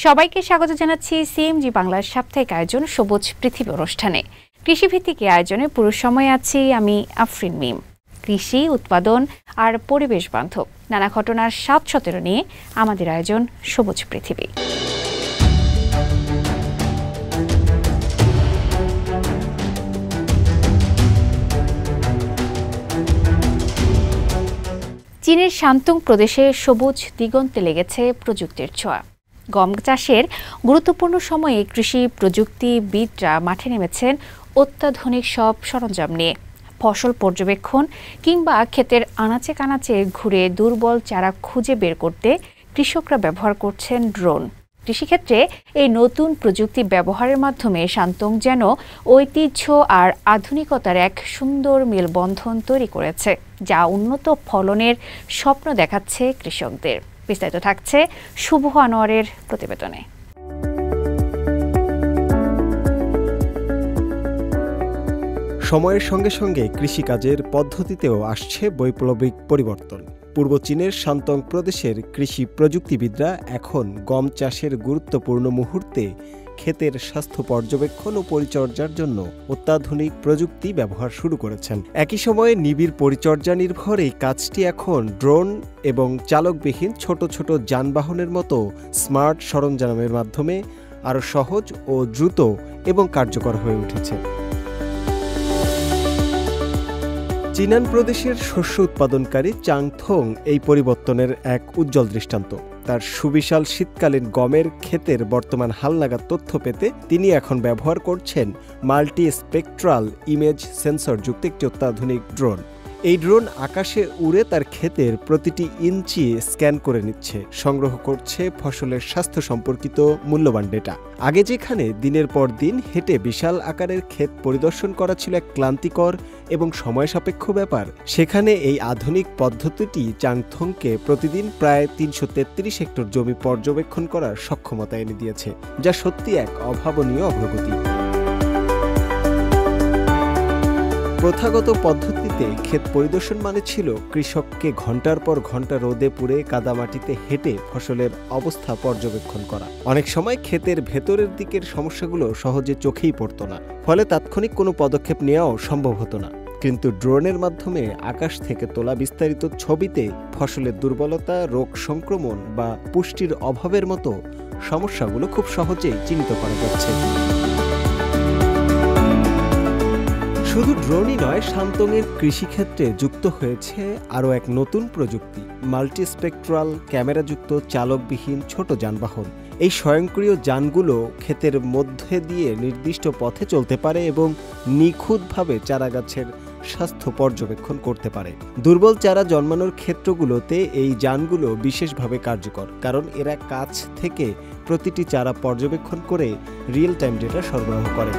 সবাইকে স্বাগত জানাচ্ছি সিএমজি বাংলার সাপ্তাহিক আয়োজন সবুজ পৃথিবী অনুষ্ঠানে। কৃষিভিত্তিক আয়োজনে পুরো সময় আছি আমি আফরিন মিম। কৃষি উৎপাদন আর পরিবেশ বান্ধব নানা ঘটনার ৭-১৭ নিয়ে আমাদের আয়োজন সবুজ পৃথিবী। চীনের শান্তং প্রদেশে সবুজ দিগন্তে লেগেছে প্রযুক্তির ছোঁয়া। গম চাষের গুরুত্বপূর্ণ সময়ে কৃষি প্রযুক্তিবিদরা মাঠে নেমেছেন অত্যাধুনিক সব সরঞ্জাম নিয়ে। ফসল পর্যবেক্ষণ কিংবা ক্ষেতের আনাচে কানাচে ঘুরে দুর্বল চারা খুঁজে বের করতে কৃষকরা ব্যবহার করছেন ড্রোন। কৃষিক্ষেত্রে এই নতুন প্রযুক্তি ব্যবহারের মাধ্যমে শান্তং যেন ঐতিহ্য আর আধুনিকতার এক সুন্দর মেলবন্ধন তৈরি করেছে, যা উন্নত ফলনের স্বপ্ন দেখাচ্ছে কৃষকদের। বিস্তারিত থাকছে শুভ আনোয়ারের প্রতিবেদনে। সময়ের সঙ্গে সঙ্গে কৃষিকাজের পদ্ধতিতেও আসছে বৈপ্লবিক পরিবর্তন। পূর্ব চীনের শান্তং প্রদেশের কৃষি প্রযুক্তিবিদরা এখন গম চাষের গুরুত্বপূর্ণ মুহূর্তে ক্ষেতের স্বাস্থ্য পর্যবেক্ষণ ও পরিচর্যার জন্য অত্যাধুনিক প্রযুক্তি ব্যবহার শুরু করেছেন। একই সময়ে নিবিড় পরিচর্যা নির্ভর এই কাজটি এখন ড্রোন এবং চালকবিহীন ছোট ছোট যানবাহনের মতো স্মার্ট সরঞ্জামের মাধ্যমে আরও সহজ ও দ্রুত এবং কার্যকর হয়ে উঠেছে। চিনান প্রদেশের শস্য উৎপাদনকারী চাংথং এই পরিবর্তনের এক উজ্জ্বল দৃষ্টান্ত। তার সুবিশাল শীতকালীন গমের ক্ষেতের বর্তমান হালনাগাদ তথ্য পেতে তিনি এখন ব্যবহার করছেন মাল্টি স্পেকট্রাল ইমেজ সেন্সর যুক্ত একটি অত্যাধুনিক ড্রোন। এই ড্রোন আকাশে উড়ে তার ক্ষেতের প্রতিটি ইঞ্চি স্ক্যান করে নিচ্ছে, সংগ্রহ করছে ফসলের স্বাস্থ্য সম্পর্কিত মূল্যবান ডেটা। আগে যেখানে দিনের পর দিন হেঁটে বিশাল আকারের ক্ষেত পরিদর্শন করা ছিল এক ক্লান্তিকর এবং সময় সাপেক্ষ ব্যাপার, সেখানে এই আধুনিক পদ্ধতিটি চাংথংকে প্রতিদিন প্রায় ৩৩৩ হেক্টর জমি পর্যবেক্ষণ করার সক্ষমতা এনে দিয়েছে, যা সত্যি এক অভাবনীয় অগ্রগতি। প্রথাগত পদ্ধতিতে ক্ষেত পরিদর্শন মানে ছিল কৃষককে ঘন্টার পর ঘন্টা রোদে পুড়ে কাদামাটিতে হেঁটে ফসলের অবস্থা পর্যবেক্ষণ করা। অনেক সময় ক্ষেতের ভেতরের দিকের সমস্যাগুলো সহজে চোখেই পড়ত না, ফলে তাৎক্ষণিক কোনো পদক্ষেপ নেওয়াও সম্ভব হতো না। কিন্তু ড্রোনের মাধ্যমে আকাশ থেকে তোলা বিস্তারিত ছবিতে ফসলের দুর্বলতা, রোগ সংক্রমণ বা পুষ্টির অভাবের মতো সমস্যাগুলো খুব সহজেই চিহ্নিত করা যাচ্ছে। শুধু ড্রোনই নয়, শান্তংয়ের কৃষিক্ষেত্রে যুক্ত হয়েছে আরও এক নতুন প্রযুক্তি, মাল্টিস্পেকট্রাল ক্যামেরাযুক্ত চালকবিহীন ছোট যানবাহন। এই স্বয়ংক্রিয় যানগুলো ক্ষেতের মধ্যে দিয়ে নির্দিষ্ট পথে চলতে পারে এবং নিখুঁতভাবে চারাগাছের স্বাস্থ্য পর্যবেক্ষণ করতে পারে। দুর্বল চারা জন্মানোর ক্ষেত্রগুলোতে এই যানগুলো বিশেষভাবে কার্যকর, কারণ এরা কাছ থেকে প্রতিটি চারা পর্যবেক্ষণ করে রিয়েল টাইম ডেটা সরবরাহ করে।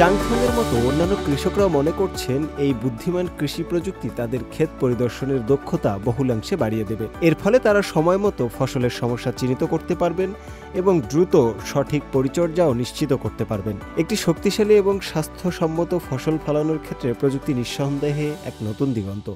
চাংথংয়ের মতো অন্যান্য কৃষকরাও মনে করছেন এই বুদ্ধিমান কৃষি প্রযুক্তি তাদের ক্ষেত পরিদর্শনের দক্ষতা বহুলাংশে বাড়িয়ে দেবে। এর ফলে তারা সময় মতো ফসলের সমস্যা চিহ্নিত করতে পারবেন এবং দ্রুত সঠিক পরিচর্যাও নিশ্চিত করতে পারবেন। একটি শক্তিশালী এবং স্বাস্থ্যসম্মত ফসল ফলানোর ক্ষেত্রে প্রযুক্তি নিঃসন্দেহে এক নতুন দিগন্ত।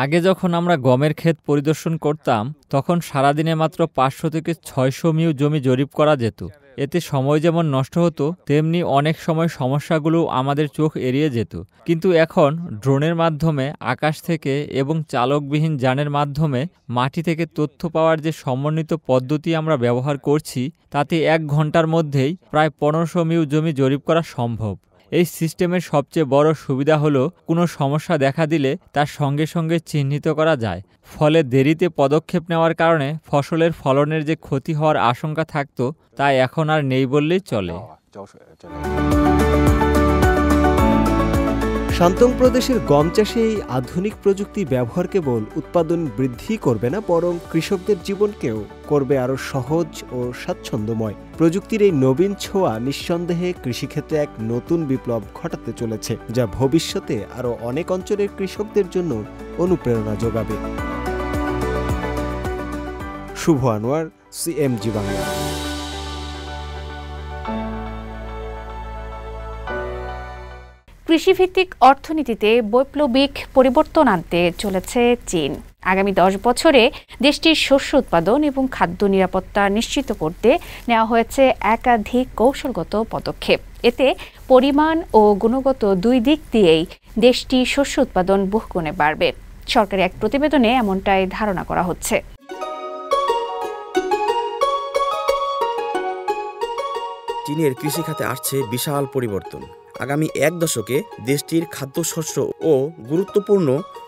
আগে যখন আমরা গমের ক্ষেত পরিদর্শন করতাম, তখন সারাদিনে মাত্র ৫০০ থেকে ৬০০ মিউ জমি জরিপ করা যেত। এতে সময় যেমন নষ্ট হতো, তেমনি অনেক সময় সমস্যাগুলো আমাদের চোখ এড়িয়ে যেত। কিন্তু এখন ড্রোনের মাধ্যমে আকাশ থেকে এবং চালকবিহীন যানের মাধ্যমে মাটি থেকে তথ্য পাওয়ার যে সমন্বিত পদ্ধতি আমরা ব্যবহার করছি, তাতে ১ ঘন্টার মধ্যেই প্রায় ১৫০০ মিউ জমি জরিপ করা সম্ভব। এই সিস্টেমের সবচেয়ে বড় সুবিধা হলো কোনো সমস্যা দেখা দিলে তার সঙ্গে সঙ্গে চিহ্নিত করা যায়। ফলে দেরিতে পদক্ষেপ নেওয়ার কারণে ফসলের ফলনের যে ক্ষতি হওয়ার আশঙ্কা থাকতো, তা এখন আর নেই বললেই চলে। শান্তং প্রদেশের গম চাষে এই আধুনিক প্রযুক্তি ব্যবহার কেবল উৎপাদন বৃদ্ধি করবে না, বরং কৃষকদের জীবনকেও করবে আরও সহজ ও স্বাচ্ছন্দ্যময়। প্রযুক্তির এই নবীন ছোঁয়া নিঃসন্দেহে কৃষিক্ষেত্রে এক নতুন বিপ্লব ঘটাতে চলেছে, যা ভবিষ্যতে আরও অনেক অঞ্চলের কৃষকদের জন্য অনুপ্রেরণা যোগাবে। শুভ আনোয়ার, সিএমজি বাংলা। কৃষিভিত্তিক অর্থনীতিতে বৈপ্লবিক পরিবর্তন আনতে চলেছে চীন। আগামী 10 বছরে দেশটির শস্য উৎপাদন এবং খাদ্য নিরাপত্তা নিশ্চিত করতে নেওয়া হয়েছে একাধিক কৌশলগত পদক্ষেপ। এতে পরিমাণ ও গুণগত দুই দিক দিয়েই দেশটি শস্য উৎপাদন বহুগুণে বাড়বে। সরকারি এক প্রতিবেদনে এমনটাই ধারণা করা হচ্ছে। চীনের কৃষিখাতে আসছে বিশাল পরিবর্তন। আগামী এক দশকে দেশটির খাদ্যশস্য ও গুরুত্বপূর্ণ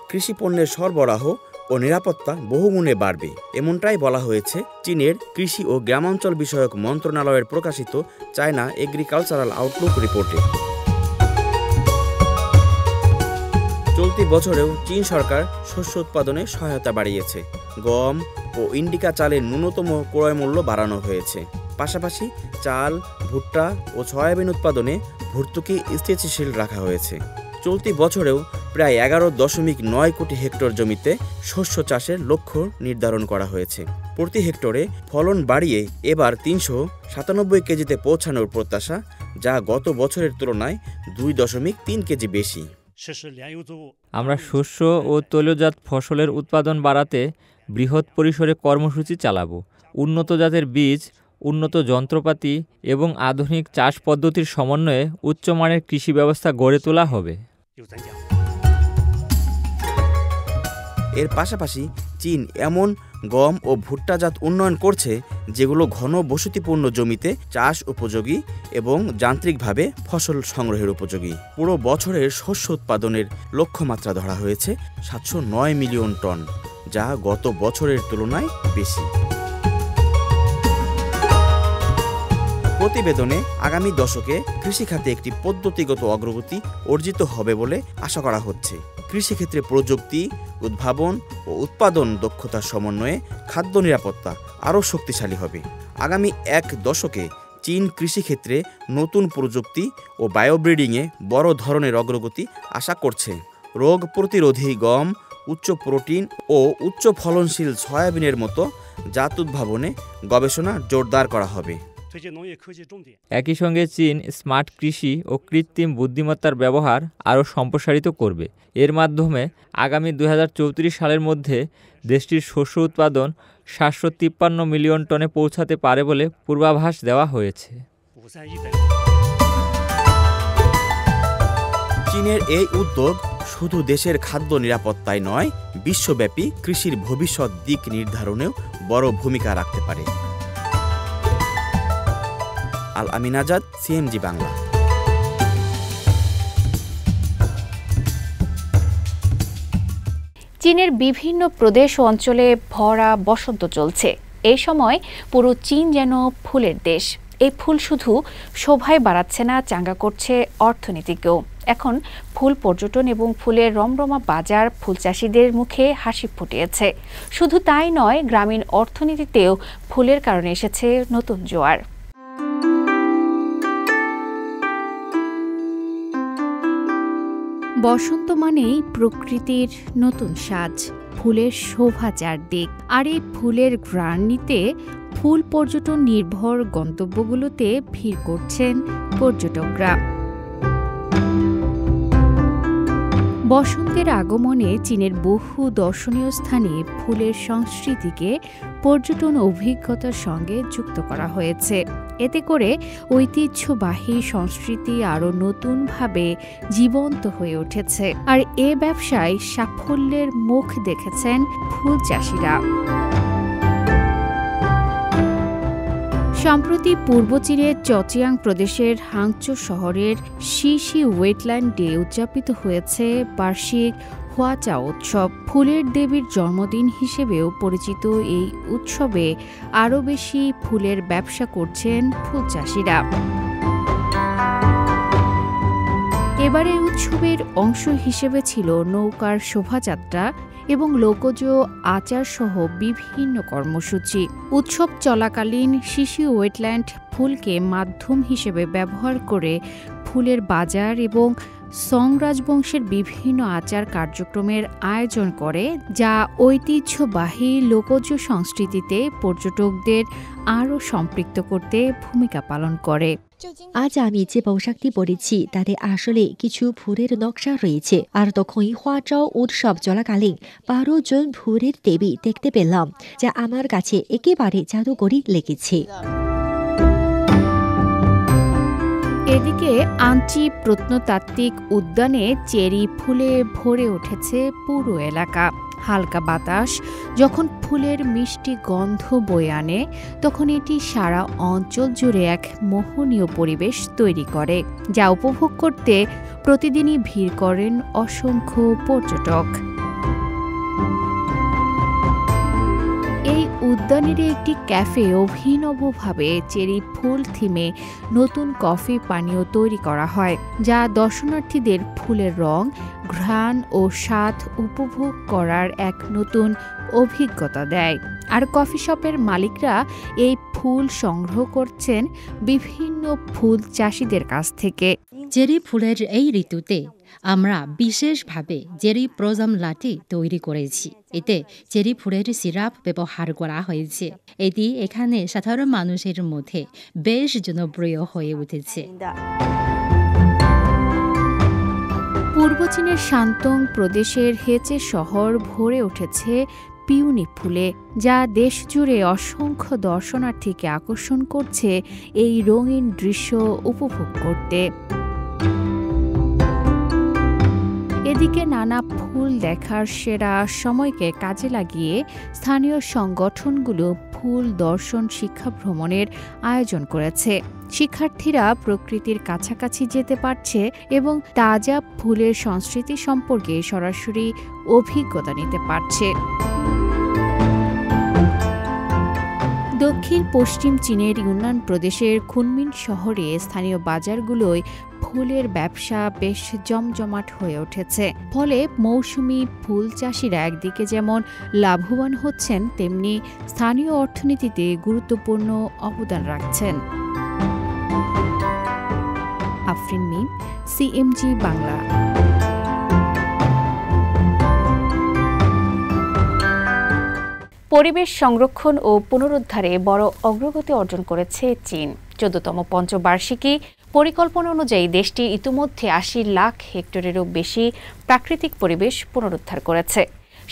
কৃষি পণ্যের সরবরাহ ও নিরাপত্তা বহুগুণে বাড়বে, এমনটাই বলা হয়েছে চীনের কৃষি ও গ্রামাঞ্চল বিষয়ক মন্ত্রণালয়ের প্রকাশিত চায়না এগ্রিকালচারাল আউটলুক রিপোর্টে। চলতি বছরেও চীন সরকার শস্য উৎপাদনে সহায়তা বাড়িয়েছে। গম ও ইন্ডিকা চালের ন্যূনতম ক্রয় মূল্য বাড়ানো হয়েছে। পাশাপাশি চাল, ভুট্টা ও সয়াবিন উৎপাদনে ভর্তুকি স্থিতিশীল রাখা হয়েছে। চলতি বছরেও প্রায় 11.9 কোটি হেক্টর জমিতে শস্য চাষের লক্ষ্য নির্ধারণ করা হয়েছে। প্রতি হেক্টরে ফলন বাড়িয়ে এবার 397 কেজিতে পৌঁছানোর প্রত্যাশা, যা গত বছরের তুলনায় 2.3 কেজি বেশি। আমরা শস্য ও তৈলজাত ফসলের উৎপাদন বাড়াতে বৃহৎ পরিসরে কর্মসূচি চালাবো। উন্নত জাতের বীজ, উন্নত যন্ত্রপাতি এবং আধুনিক চাষ পদ্ধতির সমন্বয়ে উচ্চমানের কৃষি ব্যবস্থা গড়ে তোলা হবে। এর পাশাপাশি চীন এমন গম ও ভুট্টাজাত উন্নয়ন করছে যেগুলো ঘন বসতিপূর্ণ জমিতে চাষ উপযোগী এবং যান্ত্রিকভাবে ফসল সংগ্রহের উপযোগী। পুরো বছরের শস্য উৎপাদনের লক্ষ্যমাত্রা ধরা হয়েছে 709 মিলিয়ন টন, যা গত বছরের তুলনায় বেশি। প্রতিবেদনে আগামী দশকে কৃষিখাতে একটি পদ্ধতিগত অগ্রগতি অর্জিত হবে বলে আশা করা হচ্ছে। কৃষিক্ষেত্রে প্রযুক্তি, উদ্ভাবন ও উৎপাদন দক্ষতার সমন্বয়ে খাদ্য নিরাপত্তা আরও শক্তিশালী হবে। আগামী এক দশকে চীন কৃষিক্ষেত্রে নতুন প্রযুক্তি ও বায়োব্রিডিংয়ে বড় ধরনের অগ্রগতি আশা করছে। রোগ প্রতিরোধী গম, উচ্চ প্রোটিন ও উচ্চ ফলনশীল সয়াবিনের মতো জাত উদ্ভাবনে গবেষণা জোরদার করা হবে। একই সঙ্গে চীন স্মার্ট কৃষি ও কৃত্রিম বুদ্ধিমত্তার ব্যবহার আরও সম্প্রসারিত করবে। এর মাধ্যমে আগামী 2034 সালের মধ্যে দেশটির শস্য উৎপাদন 753 মিলিয়ন টনে পৌঁছাতে পারে বলে পূর্বাভাস দেওয়া হয়েছে। চীনের এই উদ্যোগ শুধু দেশের খাদ্য নিরাপত্তায় নয়, বিশ্বব্যাপী কৃষির ভবিষ্যৎ দিক নির্ধারণেও বড় ভূমিকা রাখতে পারে। আল আমিন আজাদ, সিএমজি বাংলা। চীনের বিভিন্ন প্রদেশ ও অঞ্চলে ভরা বসন্ত চলছে। এই সময় পুরো চীন যেন ফুলের দেশ। এই ফুল শুধু শোভায় বাড়াচ্ছে না, চাঙ্গা করছে অর্থনীতিকেও। এখন ফুল পর্যটন এবং ফুলের রমরমা বাজার ফুল চাষিদের মুখে হাসি ফুটিয়েছে। শুধু তাই নয়, গ্রামীণ অর্থনীতিতেও ফুলের কারণে এসেছে নতুন জোয়ার। বসন্ত মানেই প্রকৃতির নতুন সাজ, ফুলের শোভা চারদিক। আর এই ফুলের ঘ্রাণ নিতে ফুল পর্যটন নির্ভর গন্তব্যগুলোতে ভিড় করছেন পর্যটকরা। বসন্তের আগমনে চীনের বহু দর্শনীয় স্থানে ফুলের সংস্কৃতিকে পর্যটন অভিজ্ঞতার সঙ্গে যুক্ত করা হয়েছে। এতে করে ঐতিহ্যবাহী সংস্কৃতি আরও নতুনভাবে জীবন্ত হয়ে উঠেছে। আর এ ব্যবসায় সাফল্যের মুখ দেখেছেন ফুল চাষিরা। সম্প্রতি পূর্ব চীনের চচিয়াং প্রদেশের হাংচৌ শহরের শিশি ওয়েটল্যান্ডে উদযাপিত হয়েছে বার্ষিক হুয়াচা উৎসব। ফুলের দেবীর জন্মদিন হিসেবেও পরিচিত এই উৎসবে আরও বেশি ফুলের ব্যবসা করছেন ফুল চাষিরা। এবারে উৎসবের অংশ হিসেবে ছিল নৌকার শোভাযাত্রা এবং লোকজ আচার সহ বিভিন্ন কর্মসূচি। উৎসব চলাকালীন শিশি ওয়েটল্যান্ড ফুলকে মাধ্যম হিসেবে ব্যবহার করে ফুলের বাজার এবং সং রাজবংশের বিভিন্ন আচার কার্যক্রমের আয়োজন করে, যা ঐতিহ্যবাহী লোকজ সংস্কৃতিতে পর্যটকদের আরও সম্পৃক্ত করতে ভূমিকা পালন করে। আজ আমি যে পোশাকটি পরেছি তাতে আসলে কিছু ফুলের নকশা রয়েছে, আর তখনই হুয়াচাও উৎসব চলাকালীন 12 জন ফুলের দেবী দেখতে পেলাম, যা আমার কাছে একেবারে জাদুকরী লেগেছে। এদিকে আঞ্চি প্রত্নতাত্ত্বিক উদ্যানে চেরি ফুলে ভরে উঠেছে পুরো এলাকা। হালকা বাতাস যখন ফুলের মিষ্টি গন্ধ বয়ে আনে, তখন এটি সারা অঞ্চল জুড়ে এক মোহনীয় পরিবেশ তৈরি করে, যা উপভোগ করতে প্রতিদিনই ভিড় করেন অসংখ্য পর্যটক। এই উদ্যানের একটি ক্যাফে অভিনবভাবে চেরি ফুল থিমে নতুন কফি পানীয় তৈরি করা হয়, যা দর্শনার্থীদের ফুলের রং, ঘ্রাণ ও স্বাদ উপভোগ করার এক নতুন অভিজ্ঞতা দেয়। আর কফি শপের মালিকরা এই ফুল সংগ্রহ করছেন বিভিন্ন ফুল চাষিদের কাছ থেকে। চেরি ফুলের এই ঋতুতে আমরা বিশেষভাবে চেরি ব্লসম লাটে তৈরি করেছি। এতে চেরি ফুলের সিরাপ ব্যবহার করা হয়েছে। এটি এখানে সাধারণ মানুষের মধ্যে বেশ জনপ্রিয় হয়ে উঠেছে। পূর্ব চীনের শান্তং প্রদেশের হেচে শহর ভরে উঠেছে পিউনি ফুলে, যা দেশ জুড়ে অসংখ্য দর্শনার্থীকে আকর্ষণ করছে এই রঙিন দৃশ্য উপভোগ করতে। এদিকে নানা ফুল দেখার সেরা সময়কে কাজে লাগিয়ে স্থানীয় সংগঠনগুলো ফুল দর্শন শিক্ষা ভ্রমণের আয়োজন করেছে। শিক্ষার্থীরা প্রকৃতির কাছাকাছি যেতে পারছে এবং তাজা ফুলের সংস্কৃতি সম্পর্কে সরাসরি অভিজ্ঞতা নিতে পারছে। দক্ষিণ পশ্চিম চীনের ইউনান প্রদেশের খুনমিন শহরে স্থানীয় বাজারগুলোয় ফুলের ব্যবসা বেশ জমজমাট হয়ে উঠেছে। ফলে মৌসুমি ফুল চাষিরা একদিকে যেমন লাভবান হচ্ছেন, তেমনি স্থানীয় অর্থনীতিতে গুরুত্বপূর্ণ অবদান রাখছেন। আফরিন মিম, সিএমজি বাংলা। পরিবেশ সংরক্ষণ ও পুনরুদ্ধারে বড় অগ্রগতি অর্জন করেছে চীন। 14তম পঞ্চবার্ষিকী পরিকল্পনা অনুযায়ী দেশটি ইতিমধ্যে 80 লাখ হেক্টরেরও বেশি প্রাকৃতিক পরিবেশ পুনরুদ্ধার করেছে।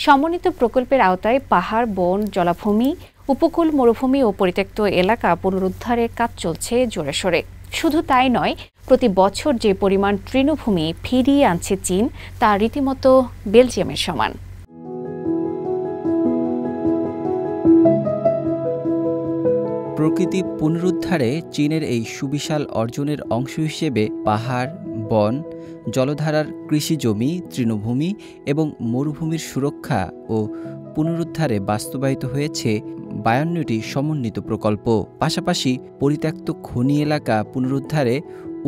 সমন্বিত প্রকল্পের আওতায় পাহাড়, বন, জলাভূমি, উপকূল, মরুভূমি ও পরিত্যক্ত এলাকা পুনরুদ্ধারের কাজ চলছে জোরে সোরে। শুধু তাই নয়, প্রতি বছর যে পরিমাণ তৃণভূমি ফিরিয়ে আনছে চীন, তা রীতিমতো বেলজিয়ামের সমান। প্রকৃতি পুনরুদ্ধারে চীনের এই সুবিশাল অর্জনের অংশ হিসেবে পাহাড়, বন, জলধারার কৃষি জমি, তৃণভূমি এবং মরুভূমির সুরক্ষা ও পুনরুদ্ধারে বাস্তবায়িত হয়েছে 52টি সমন্বিত প্রকল্প। পাশাপাশি পরিত্যক্ত খনি এলাকা পুনরুদ্ধারে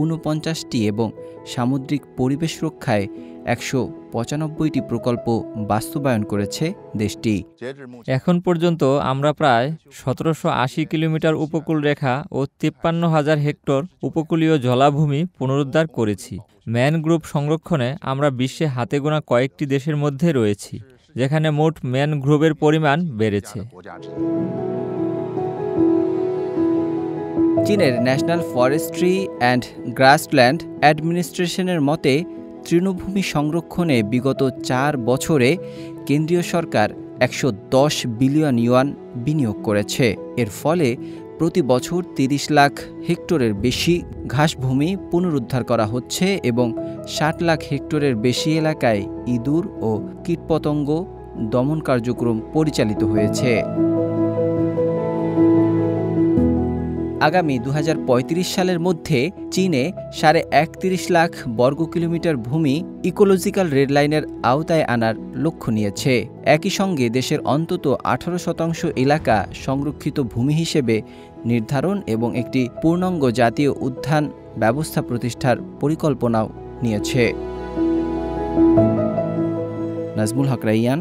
49টি এবং সামুদ্রিক পরিবেশ রক্ষায় 195টি প্রকল্প বাস্তবায়ন করেছে দেশটি। এখন পর্যন্ত আমরা প্রায় 1780 কিলোমিটার উপকূল রেখা ও 53,000 হেক্টর উপকূলীয় জলাভূমি পুনরুদ্ধার করেছি। ম্যানগ্রোভ সংরক্ষণে আমরা বিশ্বে হাতে গোনা কয়েকটি দেশের মধ্যে রয়েছি, যেখানে মোট ম্যানগ্রোভের পরিমাণ বেড়েছে। চীনের ন্যাশনাল ফরেস্ট্রি অ্যান্ড গ্রাসল্যান্ড অ্যাডমিনিস্ট্রেশনের মতে তৃণভূমি সংরক্ষণে বিগত 4 বছরে কেন্দ্রীয় সরকার 110 বিলিয়ন ইউয়ান বিনিয়োগ করেছে। এর ফলে প্রতি বছর 30 লাখ হেক্টরের বেশি ঘাসভূমি পুনরুদ্ধার করা হচ্ছে এবং 60 লাখ হেক্টরের বেশি এলাকায় ইঁদুর ও কীটপতঙ্গ দমন কার্যক্রম পরিচালিত হয়েছে। আগামী 2035 সালের মধ্যে চীনে 31.5 লাখ বর্গ কিলোমিটার ভূমি ইকোলজিক্যাল রেডলাইনের আওতায় আনার লক্ষ্য নিয়েছে। একই সঙ্গে দেশের অন্তত 18% এলাকা সংরক্ষিত ভূমি হিসেবে নির্ধারণ এবং একটি পূর্ণাঙ্গ জাতীয় উদ্যান ব্যবস্থা প্রতিষ্ঠার পরিকল্পনাও নিয়েছে। নাজমুল হক রাইয়ান,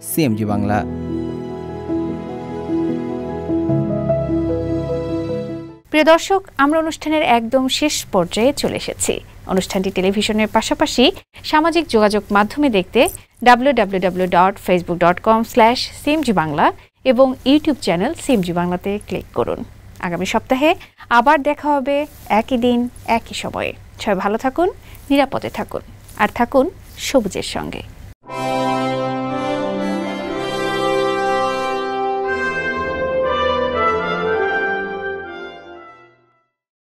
সিএমজি বাংলা। প্রিয় দর্শক, আমরা অনুষ্ঠানের একদম শেষ পর্যায়ে চলে এসেছি। অনুষ্ঠানটি টেলিভিশনের পাশাপাশি সামাজিক যোগাযোগ মাধ্যমে দেখতে www.facebook.com/cmgbangla এবং ইউটিউব চ্যানেল সিএমজি বাংলাতে ক্লিক করুন। আগামী সপ্তাহে আবার দেখা হবে একই দিন একই সময়ে। সবাই ভালো থাকুন, নিরাপদে থাকুন, আর থাকুন সবুজের সঙ্গে।